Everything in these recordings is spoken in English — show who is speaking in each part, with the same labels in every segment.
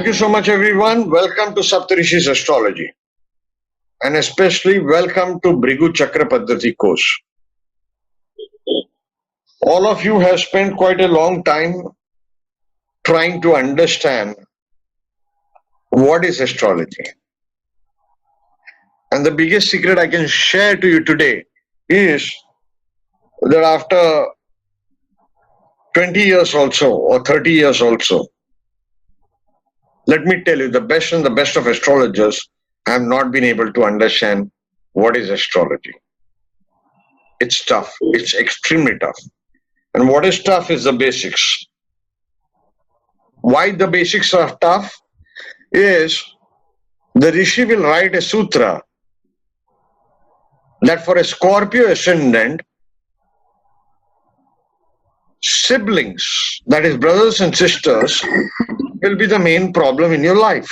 Speaker 1: Thank you so much, everyone. Welcome to Saptarishis Astrology, and especially welcome to Bhrigu Chakra Paddhati course. All of you have spent quite a long time trying to understand what is astrology. And the biggest secret I can share to you today is that after 20 years also, or 30 years also, let me tell you, the best and the best of astrologers have not been able to understand what is astrology. It's tough. It's extremely tough. And what is tough is the basics. Why the basics are tough is the Rishi will write a sutra that for a Scorpio ascendant, siblings, that is brothers and sisters, will be the main problem in your life.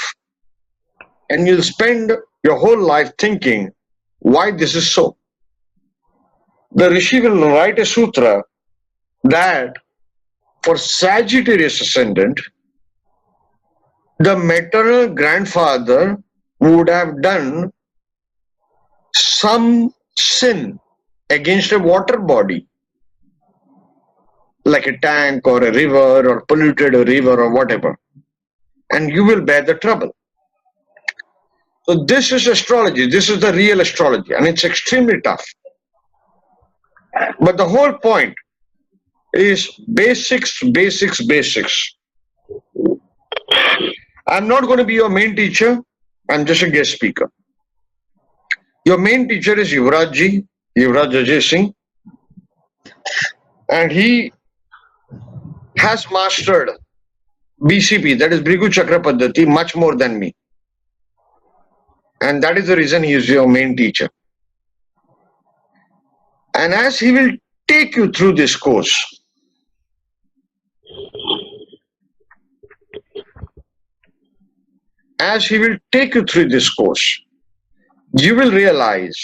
Speaker 1: And you'll spend your whole life thinking why this is so. The Rishi will write a sutra that for Sagittarius ascendant, the maternal grandfather would have done some sin against a water body, like a tank or a river or polluted a river or whatever, and you will bear the trouble. So this is astrology. This is the real astrology, and it's extremely tough. But the whole point is basics, basics, basics. I'm not going to be your main teacher. I'm just a guest speaker. Your main teacher is Yuvraj Ji, Yuvraj Ajay Singh, and he has mastered BCP, that is Bhrigu Chakra Paddhati, much more than me. And that is the reason he is your main teacher. And as he will take you through this course, you will realize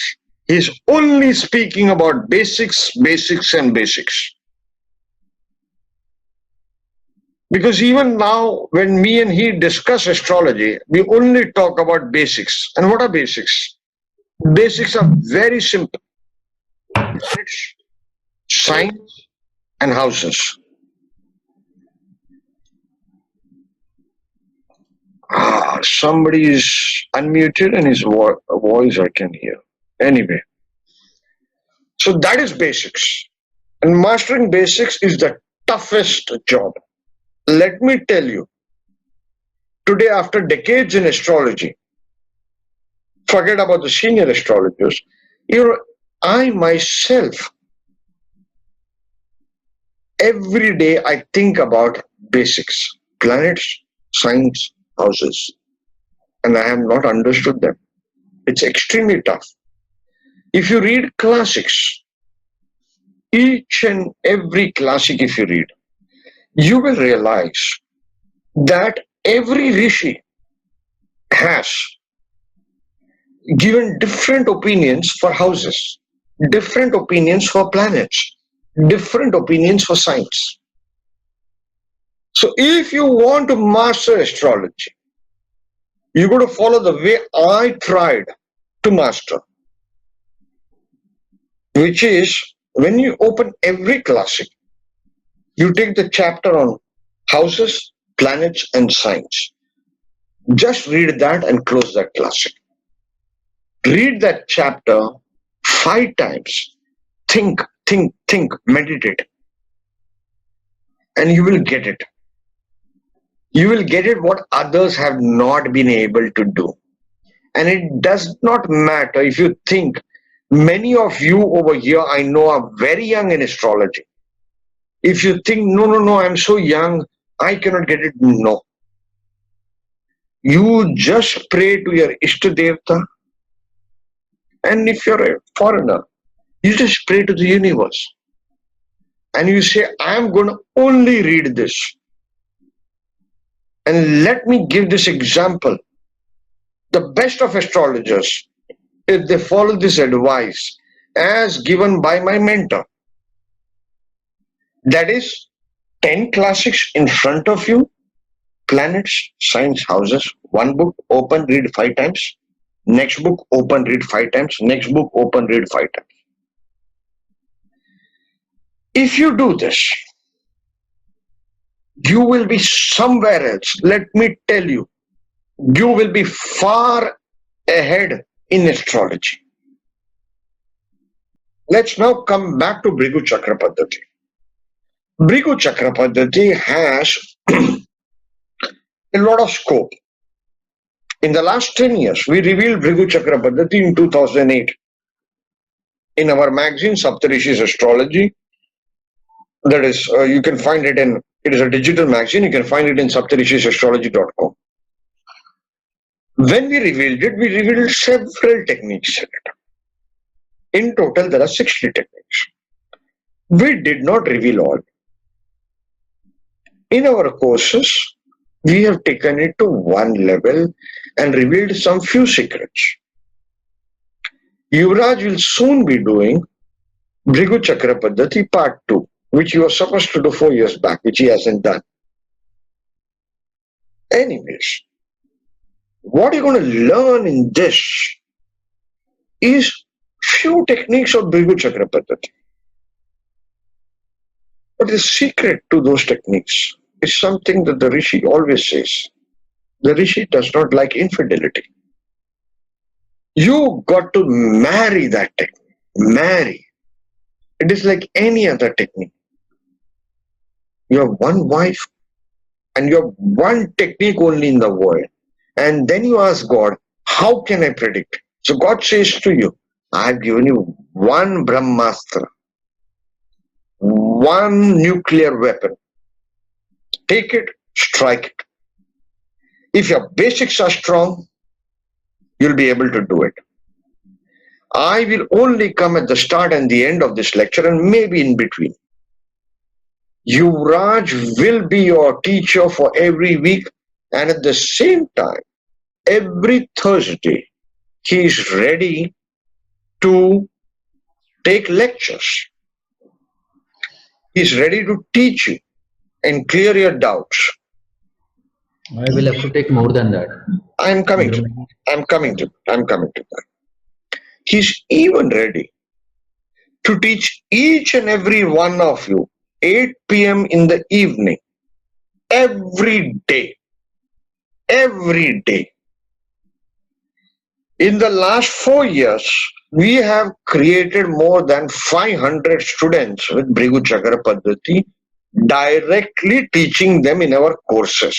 Speaker 1: he's only speaking about basics, basics, and basics. Because even now, when me and he discuss astrology, we only talk about basics. And what are basics? Basics are very simple. It's signs and houses. Somebody is unmuted and his voice I can hear. Anyway, so that is basics. And mastering basics is the toughest job. Let me tell you, today after decades in astrology, forget about the senior astrologers, I myself, every day I think about basics, planets, signs, houses, and I have not understood them. It's extremely tough. If you read classics, each and every classic if you read, you will realize that every rishi has given different opinions for houses, different opinions for planets, different opinions for signs. So if you want to master astrology, you got to follow the way I tried to master, which is when you open every classic, you take the chapter on houses, planets, and signs. Just read that and close that classic. Read that chapter 5 times. Think, meditate. And you will get it. You will get it what others have not been able to do. And it does not matter if you think, many of you over here I know are very young in astrology. If you think, no, I'm so young, I cannot get it, no. You just pray to your Ishtadevta. And if you're a foreigner, you just pray to the universe. And you say, I'm going to only read this. And let me give this example. The best of astrologers, if they follow this advice as given by my mentor, that is 10 classics in front of you planets, signs, houses. One book, open, read 5 times. Next book, open, read 5 times. Next book, open, read 5 times. If you do this, you will be somewhere else. Let me tell you, you will be far ahead in astrology. Let's now come back to Bhrigu Chakra Paddhati. Bhrigu Chakra Paddhati has a lot of scope. In the last 10 years, we revealed Bhrigu Chakra Paddhati in 2008 in our magazine Saptarishis Astrology. That is, you can find it in, it is a digital magazine, you can find it in saptarishisastrology.com. When we revealed it, we revealed several techniques in it. In total, there are 60 techniques. We did not reveal all. In our courses, we have taken it to one level and revealed some few secrets. Yuvraj will soon be doing Bhrigu Chakra Paddhati Part 2, which he was supposed to do 4 years back, which he hasn't done. Anyways, what you're going to learn in this is few techniques of Bhrigu Chakra Paddhati. But the secret to those techniques is something that the Rishi always says. The Rishi does not like infidelity. You got to marry that technique. Marry. It is like any other technique. You have one wife and you have one technique only in the world. And then you ask God, how can I predict? So God says to you, I have given you one Brahmastra, one nuclear weapon. Take it, strike it. If your basics are strong, you'll be able to do it. I will only come at the start and the end of this lecture and maybe in between. Yuvraj will be your teacher for every week, and at the same time, every Thursday, he is ready to take lectures. He is ready to teach you and clear your doubts.
Speaker 2: I will have to take more than that.
Speaker 1: I'm coming to that. He's even ready to teach each and every one of you 8 p.m. in the evening, every day. Every day. In the last 4 years, we have created more than 500 students with Bhrigu Chakra Paddhati, directly teaching them in our courses.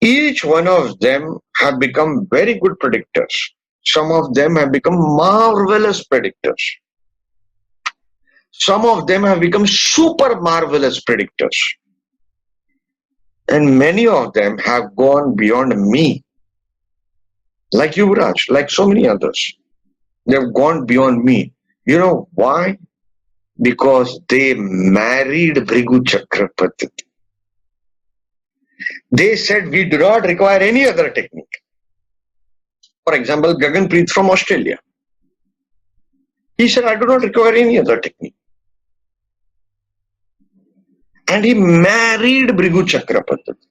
Speaker 1: Each one of them have become very good predictors. Some of them have become marvelous predictors. Some of them have become super marvelous predictors. And many of them have gone beyond me. Like Yuvraj, like so many others. They've gone beyond me. You know why? Because they married Bhrigu Chakra Paddhati. They said, we do not require any other technique. For example, Gaganpreet from Australia. He said, I do not require any other technique. And he married Bhrigu Chakra Paddhati.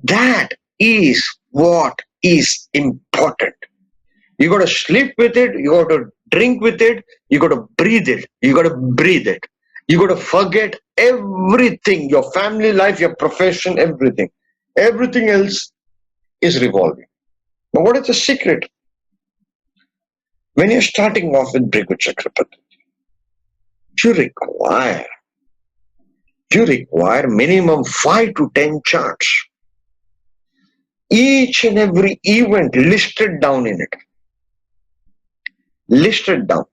Speaker 1: That is what is important. You got to sleep with it, you got to drink with it, you got to breathe it, you got to breathe it. You got to forget everything, your family life, your profession, everything. Everything else is revolving. Now, what is the secret? When you're starting off with Bhrigu Chakra Paddhati, you require minimum 5 to 10 charts. Each and every event listed down in it. Listed down.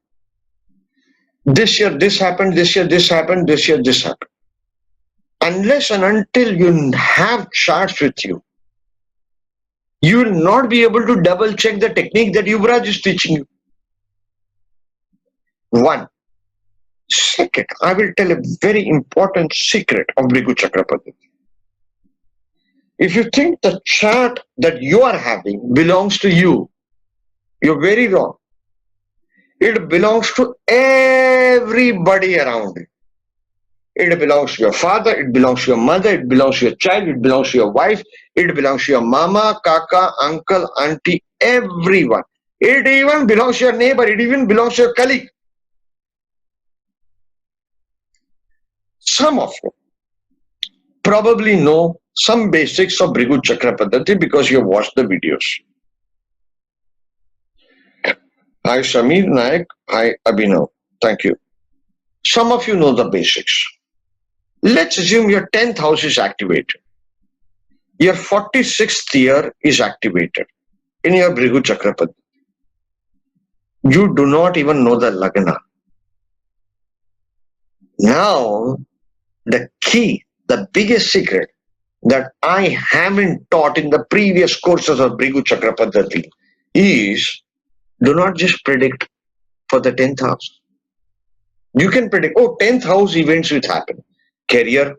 Speaker 1: This year this happened, this year this happened, this year this happened. Unless and until you have charts with you, you will not be able to double check the technique that Yuvraj is teaching you. One. Second, I will tell a very important secret of Bhrigu Chakra Paddhati. If you think the chart that you are having belongs to you, you're very wrong. It belongs to everybody around you. It belongs to your father, it belongs to your mother, it belongs to your child, it belongs to your wife, it belongs to your mama, kaka, uncle, auntie, everyone. It even belongs to your neighbor, it even belongs to your colleague. Some of you probably know some basics of Bhrigu Chakra Paddhati because you have watched the videos. Hi Samir Naik, hi Abhinav, thank you. Some of you know the basics. Let's assume your 10th house is activated. Your 46th year is activated in your Bhrigu Chakra Paddhati. You do not even know the Lagna. Now, the key, the biggest secret that I haven't taught in the previous courses of Bhrigu Chakra Paddhati is do not just predict for the 10th house. You can predict, 10th house events will happen. Career,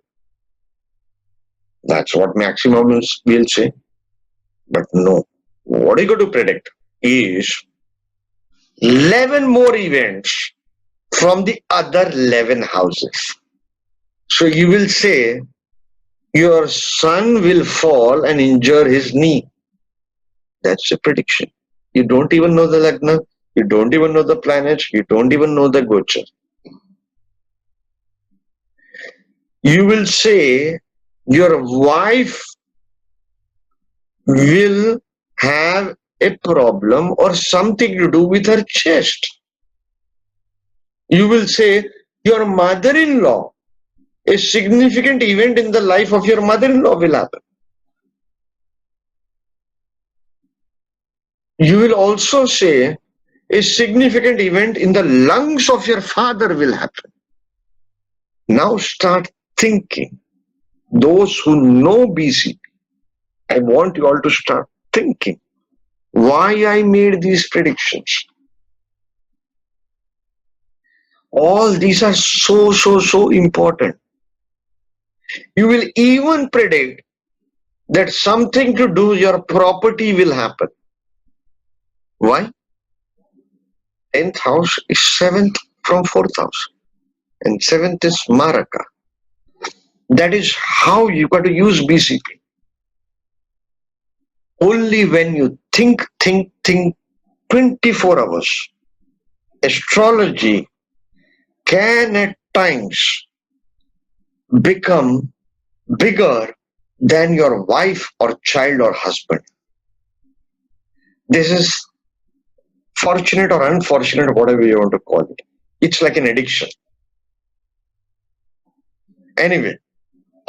Speaker 1: that's what maximum will say. But no, what you got to predict is 11 more events from the other 11 houses. So you will say, your son will fall and injure his knee. That's a prediction. You don't even know the Lagna, you don't even know the planets, you don't even know the Gochar. You will say, your wife will have a problem or something to do with her chest. You will say, your mother-in-law, a significant event in the life of your mother-in-law will happen. You will also say, a significant event in the lungs of your father will happen. Now start thinking. Those who know BCP, I want you all to start thinking why I made these predictions. All these are so important. You will even predict that something to do with your property will happen. Why? 10th house is 7th from 4th house. And 7th is Maraka. That is how you got to use BCP. Only when you think 24 hours. Astrology can at times become bigger than your wife or child or husband. This is fortunate or unfortunate, whatever you want to call it. It's like an addiction. Anyway,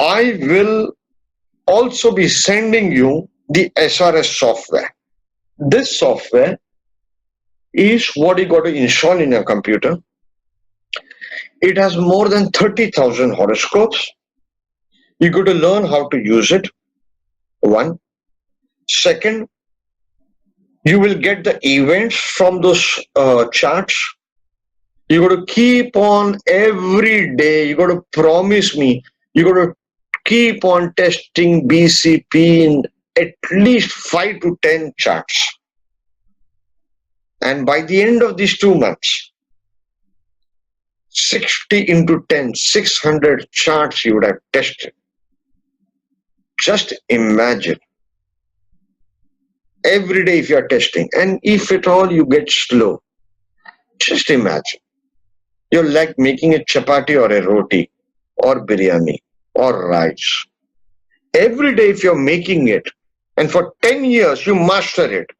Speaker 1: I will also be sending you the SRS software. This software is what you got to install in your computer. It has more than 30,000 horoscopes. You got to learn how to use it. One. Second, you will get the events from those charts. You got to keep on every day. You got to promise me. You got to keep on testing BCP in at least 5 to 10 charts. And by the end of these 2 months, 60 into 10, 600 charts you would have tested. Just imagine. Every day if you are testing, and if at all you get slow, just imagine. You're like making a chapati or a roti or biryani or rice. Every day if you're making it, and for 10 years you master it,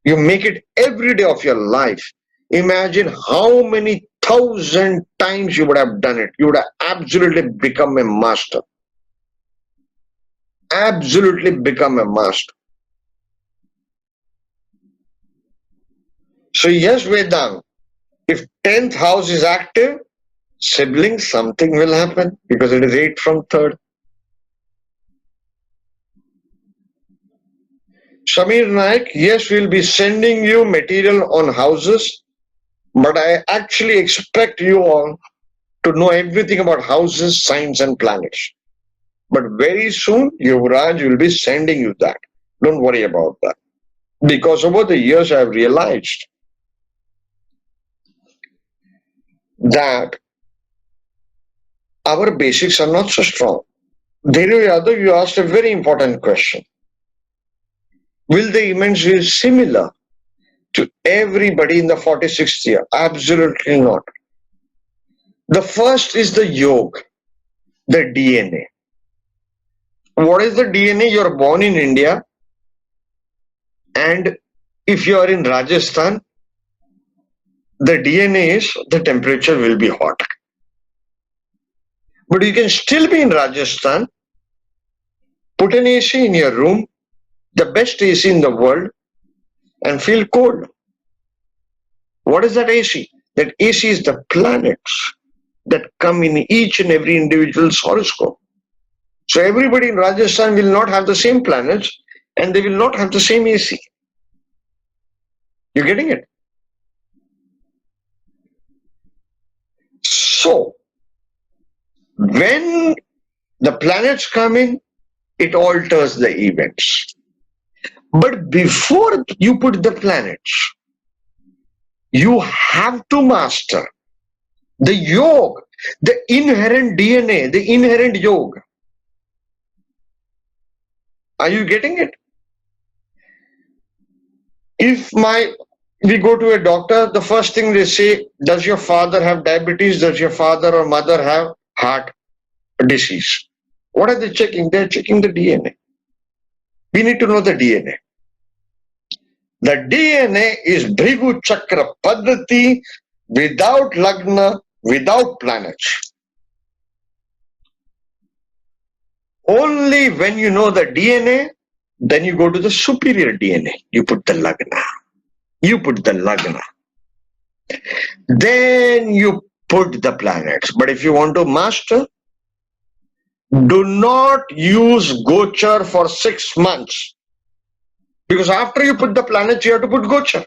Speaker 1: you make it every day of your life. Imagine how many 1,000 times you would have done it. You would have absolutely become a master. Absolutely become a master. So yes, Vedang, if 10th house is active, siblings, something will happen because it is 8 from 3rd. Samir Naik, yes, we'll be sending you material on houses, but I actually expect you all to know everything about houses, signs and planets. But very soon, Yuvraj will be sending you that. Don't worry about that. Because over the years, I have realized that our basics are not so strong. Dhiryu Yadav, you asked a very important question. Will the events be similar to everybody in the 46th year? Absolutely not. The first is the yoga, the DNA. What is the DNA? You're born in India, and if you are in Rajasthan, the DNA is the temperature will be hot. But you can still be in Rajasthan, put an AC in your room, the best AC in the world, and feel cold. What is that AC? That AC is the planets that come in each and every individual's horoscope. So everybody in Rajasthan will not have the same planets and they will not have the same AC. You getting it? So when the planets come in, it alters the events. But before you put the planets, you have to master the yoga, the inherent DNA, the inherent yoga. Are you getting it? If we go to a doctor, the first thing they say, does your father have diabetes? Does your father or mother have heart disease? What are they checking? They're checking the DNA. We need to know the DNA. The DNA is Bhrigu Chakra Paddhati, without Lagna, without planets. Only when you know the DNA, then you go to the superior DNA. You put the Lagna. You put the Lagna. Then you put the planets. But if you want to master, do not use Gochar for 6 months. Because after you put the planets, you have to put Gochar.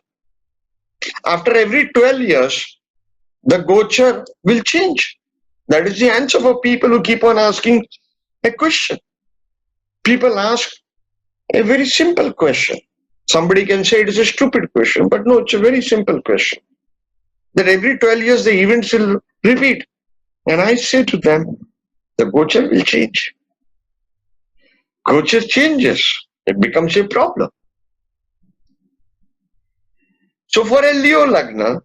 Speaker 1: After every 12 years, the Gochar will change. That is the answer for people who keep on asking a question. People ask a very simple question. Somebody can say it is a stupid question, but no, it's a very simple question. That every 12 years the events will repeat. And I say to them, the Gochar will change. Gochar changes. It becomes a problem. So for a Leo Lagna,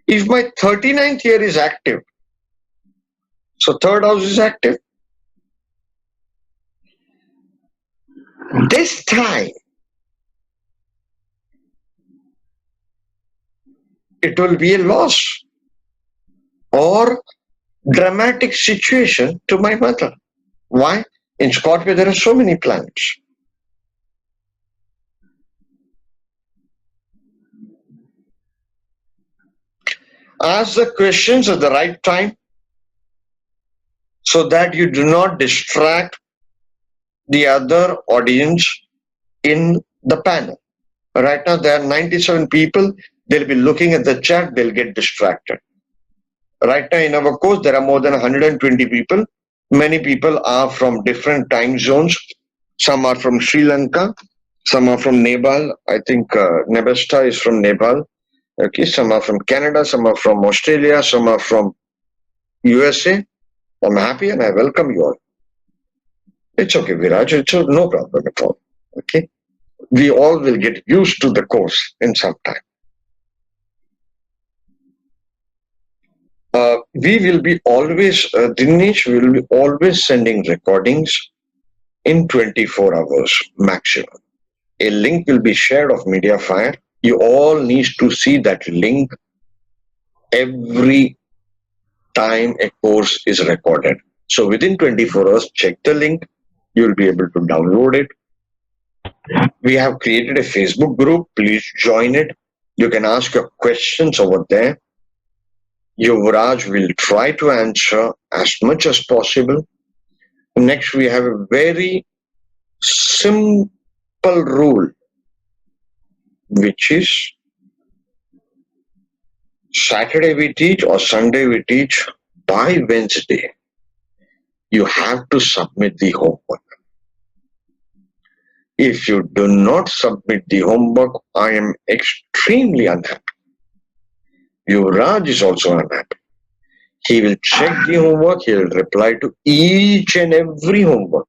Speaker 1: if my 39th year is active, so third house is active, this time it will be a loss or dramatic situation to my mother. Why? In Scorpio there are so many planets. Ask the questions at the right time so that you do not distract the other audience in the panel. Right now there are 97 people. They'll be looking at the chat. They'll get distracted. Right now in our course, there are more than 120 people. Many people are from different time zones. Some are from Sri Lanka. Some are from Nepal. I think Nebesta is from Nepal. Okay, some are from Canada. Some are from Australia. Some are from USA. I'm happy and I welcome you all. It's okay, Viraj. It's no problem at all. Okay, we all will get used to the course in some time. We will be always, Dinesh, we will be always sending recordings in 24 hours maximum. A link will be shared of Mediafire. You all need to see that link every time a course is recorded. So within 24 hours, check the link. You will be able to download it. We have created a Facebook group. Please join it. You can ask your questions over there. Yuvraj will try to answer as much as possible. Next, we have a very simple rule, which is Saturday we teach or Sunday we teach. By Wednesday, you have to submit the homework. If you do not submit the homework, I am extremely unhappy. Yuvraj is also unhappy. He will check the homework, he will reply to each and every homework.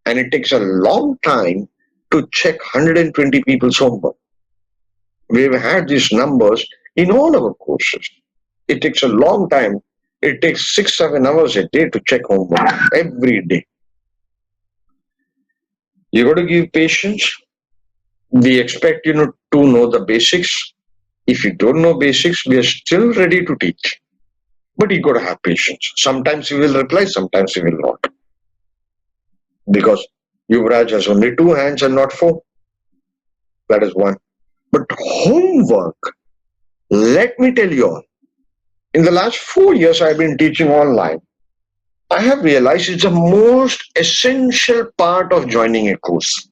Speaker 1: And it takes a long time to check 120 people's homework. We've had these numbers in all our courses. It takes a long time. It takes 6-7 hours a day to check homework every day. You got to give patience. We expect you to know the basics. If you don't know basics, we are still ready to teach. But you got to have patience. Sometimes you will reply, sometimes you will not. Because Yuvraj has only 2 hands and not 4. That is one. But homework, let me tell you all, in the last 4 years I've been teaching online. I have realized it's the most essential part of joining a course.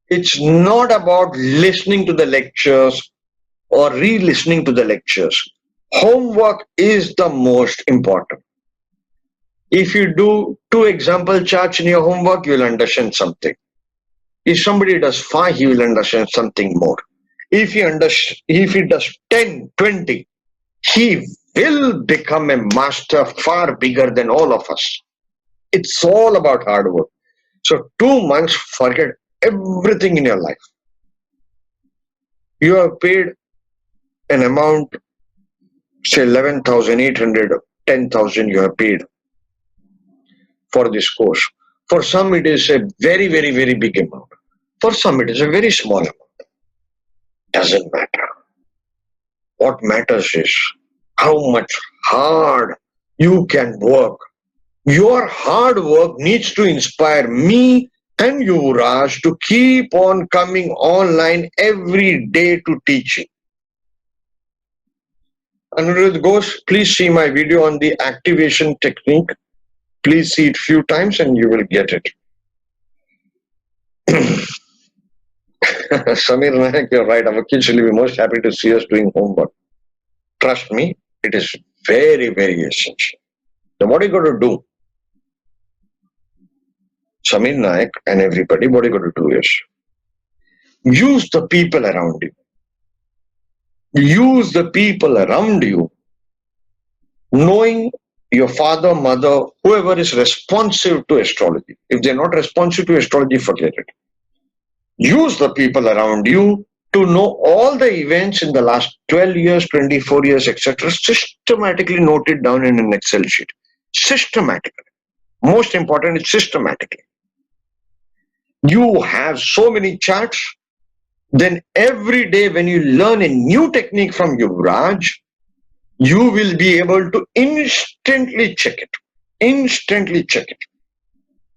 Speaker 1: It's not about listening to the lectures or re-listening to the lectures. Homework is the most important. If you do 2 example charts in your homework, you'll understand something. If somebody does 5, he will understand something more. If he does 10, 20, he will become a master far bigger than all of us. It's all about hard work. So 2 months, forget everything in your life. You have paid an amount, say 11,800, 10,000 you have paid for this course. For some it is a very, very, very big amount. For some it is a very small amount. Doesn't matter. What matters is how much hard you can work. Your hard work needs to inspire me and you, Raj, to keep on coming online every day to teaching. Anirudh Ghosh, please see my video on the activation technique. Please see it few times and you will get it. Samir Nayak, you're right. Our kids will be most happy to see us doing homework. Trust me, it is very, very essential. Then what are you going to do? Samir Nayak and everybody, what are you going to do is use the people around you. Use the people around you, knowing your father, mother, whoever is responsive to astrology. If they're not responsive to astrology, forget it. Use the people around you to know all the events in the last 12 years, 24 years, etc. Systematically note it down in an Excel sheet. Systematically. Most important is systematically. You have so many charts, then every day when you learn a new technique from Yuvraj, you will be able to instantly check it. Instantly check it.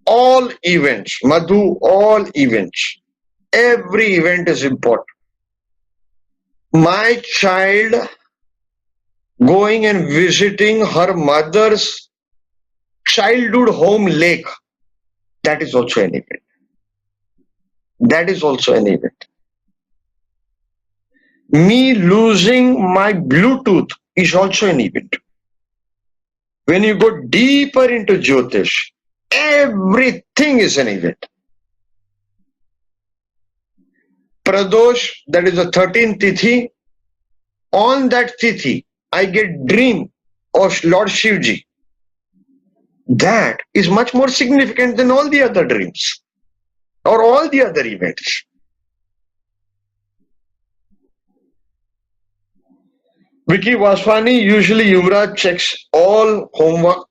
Speaker 1: All events, Madhu, all events. Every event is important. My child going and visiting her mother's childhood home lake, that is also an event. That is also an event. Me losing my Bluetooth is also an event. When you go deeper into Jyotish, everything is an event. Pradosh, that is the 13th Tithi. On that Tithi, I get dream of Lord Shivji. That is much more significant than all the other dreams or all the other events. Vicky Vaswani, usually Yuvraj checks all homework,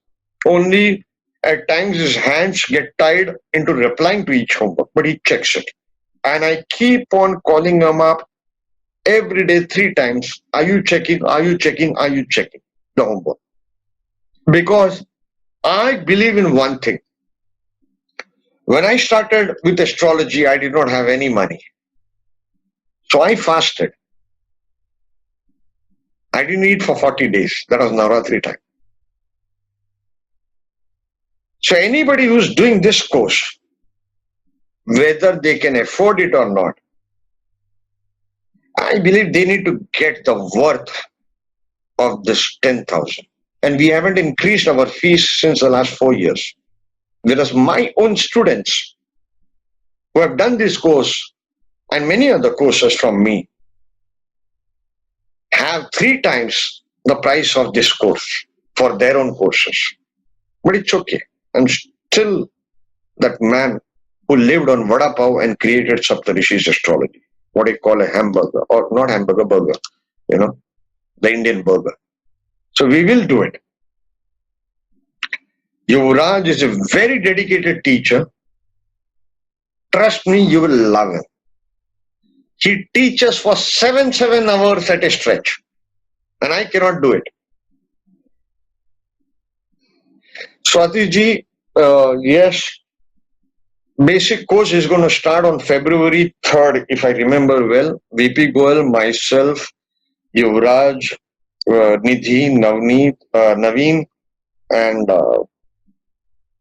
Speaker 1: only at times his hands get tied into replying to each homework, but he checks it. And I keep on calling him up every day 3 times. Are you checking? Are you checking? Are you checking the homework? Because I believe in one thing. When I started with astrology, I did not have any money. So I fasted. I didn't eat for 40 days. That was Navratri time. So anybody who's doing this course, whether they can afford it or not, I believe they need to get the worth of this 10,000. And we haven't increased our fees since the last 4 years. Whereas my own students who have done this course and many other courses from me, have 3 times the price of this course for their own courses. But it's okay. And still that man who lived on vada pav and created Saptarishis Astrology, what I call a hamburger, or not hamburger, burger, the Indian burger. So we will do it. Yuvraj is a very dedicated teacher. Trust me, you will love him. He teaches for 7 hours at a stretch. And I cannot do it. Swati ji, yes, basic course is going to start on February 3rd, if I remember well. VP Goel, myself, Yuvraj, Nidhi, Naveen, and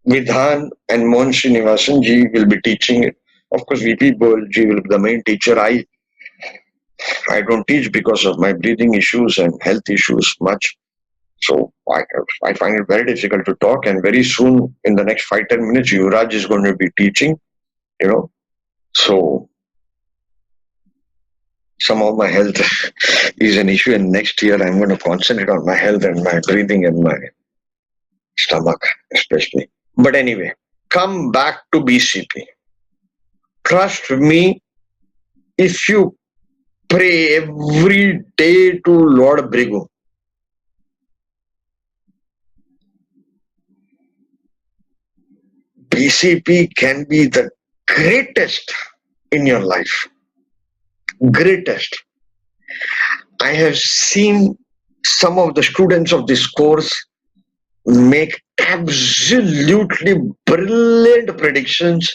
Speaker 1: Vidhan and Mohan Srinivasan ji will be teaching it. Of course, VP Goel ji will be the main teacher. I don't teach because of my breathing issues and health issues much. So I find it very difficult to talk, and very soon, in the next 5-10 minutes, Yuvraj is going to be teaching, So some of my health is an issue, and next year I'm going to concentrate on my health and my breathing and my stomach especially. But anyway, come back to BCP. Trust me, if you pray every day to Lord Bhrigu, BCP can be the greatest in your life. Greatest. I have seen some of the students of this course make absolutely brilliant predictions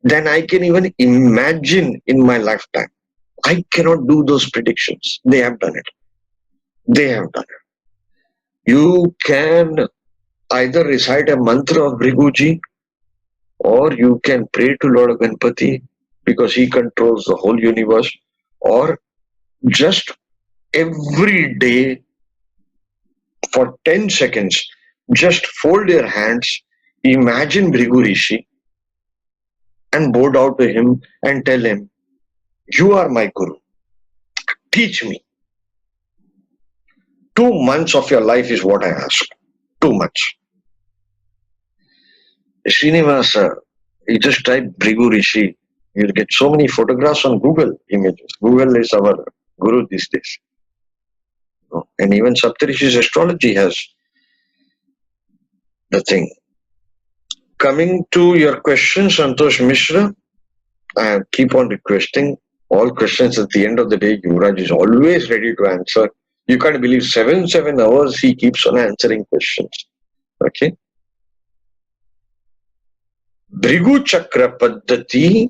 Speaker 1: than I can even imagine in my lifetime. I cannot do those predictions. They have done it. They have done it. You can either recite a mantra of Bhriguji, or you can pray to Lord Ganpati because he controls the whole universe, or just every day for 10 seconds, just fold your hands, imagine Bhrigu Rishi, and bow down to him and tell him, you are my Guru. Teach me. 2 months of your life is what I ask. 2 months. Srinivasa, you just type Bhrigu Rishi, you'll get so many photographs on Google images. Google is our guru these days. And even Saptarishis Astrology has the thing. Coming to your question, Santosh Mishra, I keep on requesting all questions. At the end of the day, Yuvraj is always ready to answer. You can't believe 7 hours he keeps on answering questions. Okay. Bhrigu Chakra Paddhati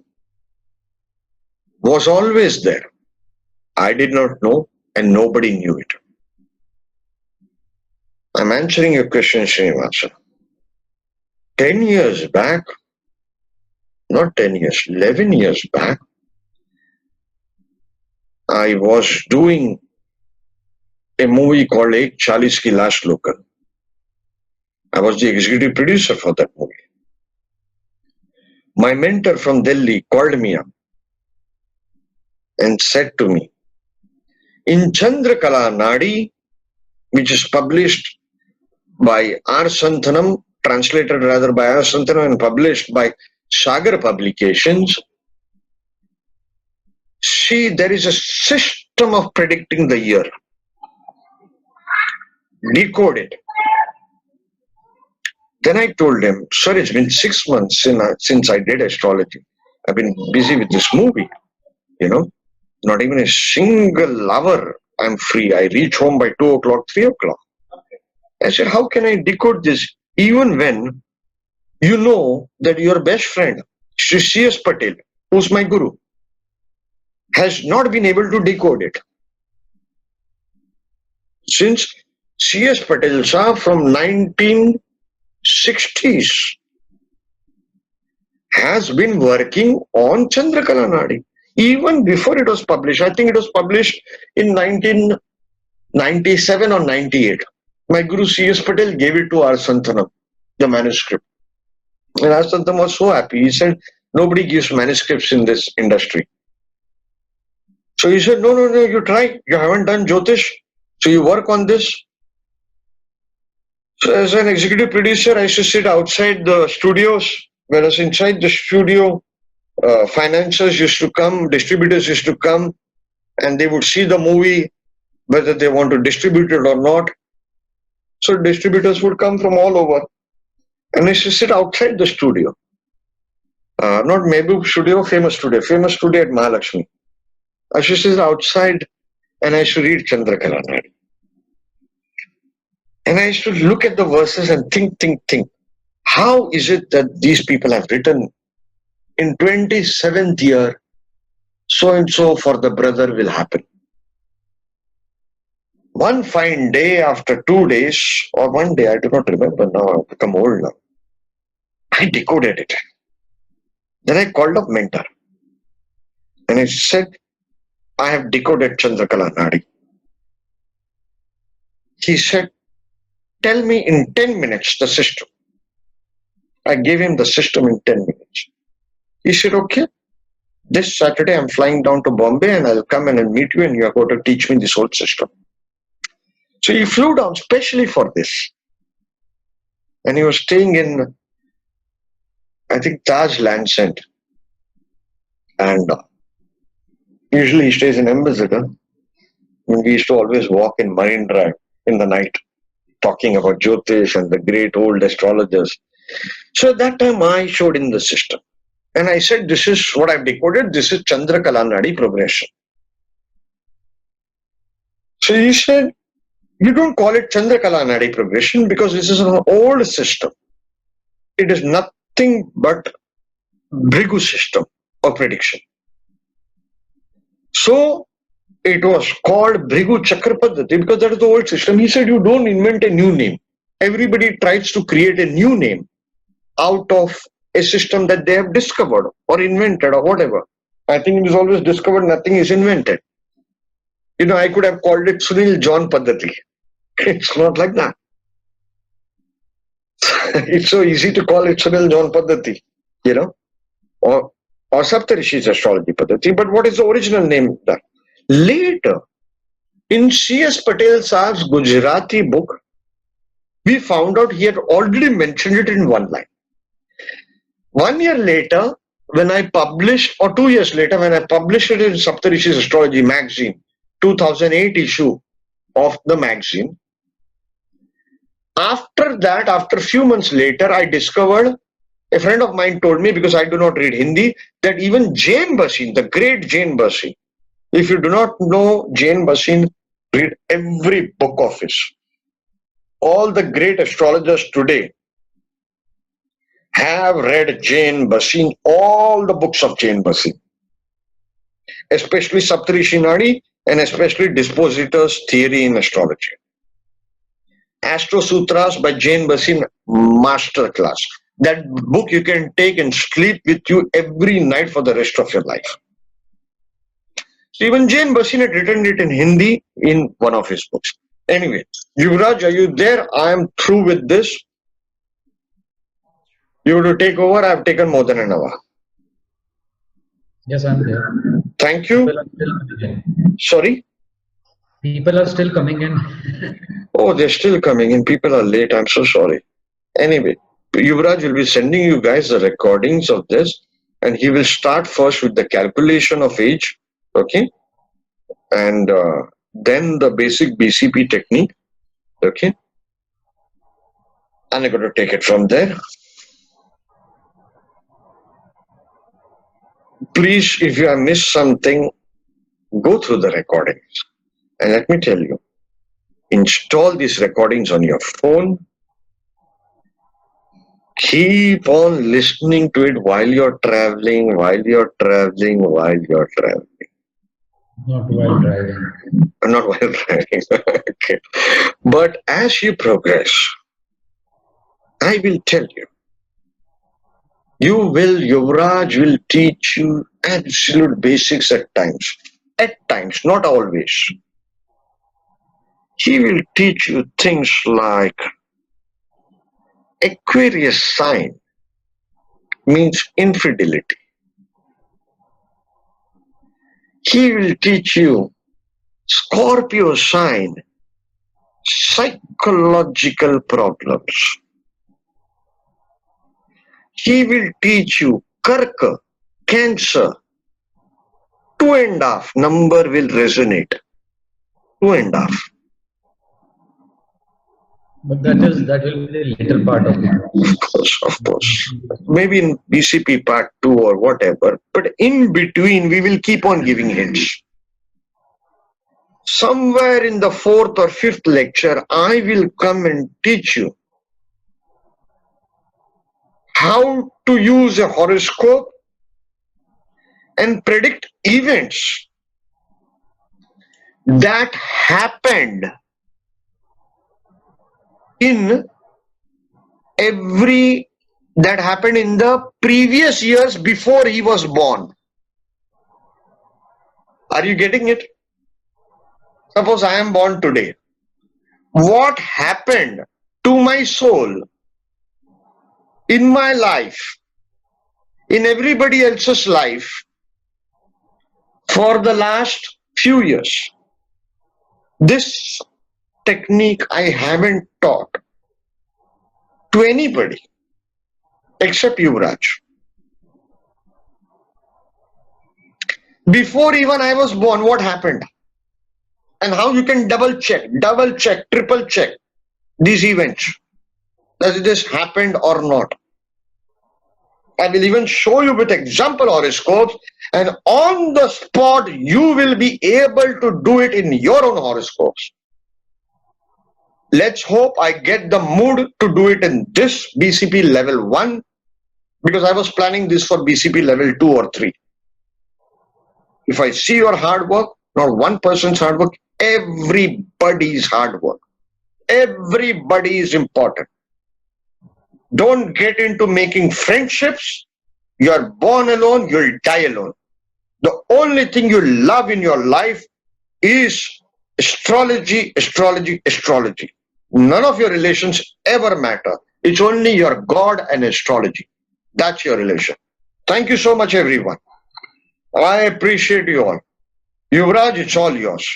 Speaker 1: was always there. I did not know, and nobody knew it. I'm answering your question, Srinivasa. 10 years back, not 10 years, 11 years back, I was doing a movie called Ek Chalis Ki Last Local. I was the executive producer for that movie. My mentor from Delhi called me up and said to me, in Chandra Kala Nadi, which is published by R. Santhanam, translated rather by R. Santhanam and published by Sagar Publications, see, there is a system of predicting the year. Decode it. Then I told him, sir, it's been 6 months since I did astrology. I've been busy with this movie, not even a single hour I'm free. I reach home by 2 o'clock, 3 o'clock. I said, how can I decode this even when you know that your best friend, Sri C.S. Patel, who's my guru, has not been able to decode it? Since C.S. Patel sir from 1960s has been working on Chandra Kala Nadi. Even before it was published, I think it was published in 1997 or 98. My Guru C.S. Patel gave it to R. Santhanam, the manuscript. And R. Santhanam was so happy. He said, nobody gives manuscripts in this industry. So he said, no, you try. You haven't done Jyotish. So you work on this. So as an executive producer, I used to sit outside the studios, whereas inside the studio, financiers used to come, distributors used to come, and they would see the movie, whether they want to distribute it or not. So distributors would come from all over, and I used to sit outside the studio. Not Mehboob studio, famous studio at Mahalakshmi. I used to sit outside and I used to read Chandra Kala Nadi. And I used to look at the verses and think. How is it that these people have written in 27th year, so and so for the brother will happen? One fine day after 2 days, or one day, I do not remember now, I've become old now. I decoded it. Then I called up mentor and I said, I have decoded Chandra Kala Nadi. He said, tell me in 10 minutes the system. I gave him the system in 10 minutes. He said, okay, this Saturday I'm flying down to Bombay and I'll come and I'll meet you and you're going to teach me this whole system. So he flew down specially for this. And he was staying in, I think, Taj Lands End. And usually he stays in Ambassador. And we used to always walk in Marine Drive in the night, talking about Jyotish and the great old astrologers. So at that time I showed him the system. And I said, this is what I've decoded. This is Chandra Kala Nadi progression. So he said, you don't call it Chandra Kala Nadi progression because this is an old system. It is nothing but Bhrigu system of prediction. So it was called Bhrigu Chakra Paddhati because that is the old system. He said, you don't invent a new name. Everybody tries to create a new name out of a system that they have discovered or invented or whatever. I think it is always discovered, nothing is invented. You know, I could have called it Sunil John Paddhati. It's not like that. It's so easy to call it Sunil John Paddhati, you know, or Saptarishis Astrology Paddhati. But what is the original name? Later, in C.S. Patel Saab's Gujarati book, we found out he had already mentioned it in one line. 1 year later, when I published, or 2 years later, when I published it in Saptarishis Astrology magazine, 2008 issue of the magazine, after that, after a few months later, I discovered, a friend of mine told me, because I do not read Hindi, that even Jain Bhasin, the great Jain Bhasin, if you do not know Jain Bhasin, read every book of his. All the great astrologers today have read Jain Bhasin, all the books of Jain Bhasin, especially Saptarishis Nadi and especially Dispositor's Theory in Astrology. Astro Sutras by Jain Bhasin, master class. That book you can take and sleep with you every night for the rest of your life. So even Jain Bhasin had written it in Hindi in one of his books. Anyway, Yuvraj, are you there? I am through with this. You have to take over. I have taken more than an hour.
Speaker 2: Yes, I'm there.
Speaker 1: Thank you.
Speaker 2: People are still coming in.
Speaker 1: Sorry?
Speaker 2: People are still coming in.
Speaker 1: Oh, they're still coming in. People are late. I'm so sorry. Anyway, Yuvraj will be sending you guys the recordings of this, and he will start first with the calculation of age, okay, and then the basic BCP technique, okay, and I'm going to take it from there. Please, if you have missed something, go through the recordings, and let me tell you, install these recordings on your phone. Keep on listening to it while you're traveling, while you're traveling, while you're traveling.
Speaker 2: Not while driving.
Speaker 1: Not while driving. Okay. But as you progress, I will tell you, Yuvraj will teach you absolute basics at times. At times, not always. He will teach you things like Aquarius sign means infidelity. He will teach you Scorpio sign psychological problems. He will teach you Karka, Cancer, 2.5 number will resonate. 2.5.
Speaker 2: But that will be the later part of it.
Speaker 1: Of course. Maybe in BCP part 2 or whatever. But in between, we will keep on giving hints. Somewhere in the 4th or 5th lecture, I will come and teach you how to use a horoscope and predict events that happened in the previous years before he was born. Are you getting it? Suppose I am born today. What happened to my soul in my life, in everybody else's life for the last few years? This technique I haven't taught to anybody except Yuvraj. Before even I was born, what happened? And how you can double check, triple check these events. Does this happened or not? I will even show you with example horoscopes, and on the spot you will be able to do it in your own horoscopes. Let's hope I get the mood to do it in this BCP level 1, because I was planning this for BCP level 2 or 3. If I see your hard work, not one person's hard work, everybody's hard work. Everybody is important. Don't get into making friendships. You're born alone, you'll die alone. The only thing you love in your life is astrology, astrology, astrology. None of your relations ever matter. It's only your God and astrology. That's your relation. Thank you so much, everyone. I appreciate you all. Yuvraj, it's all yours.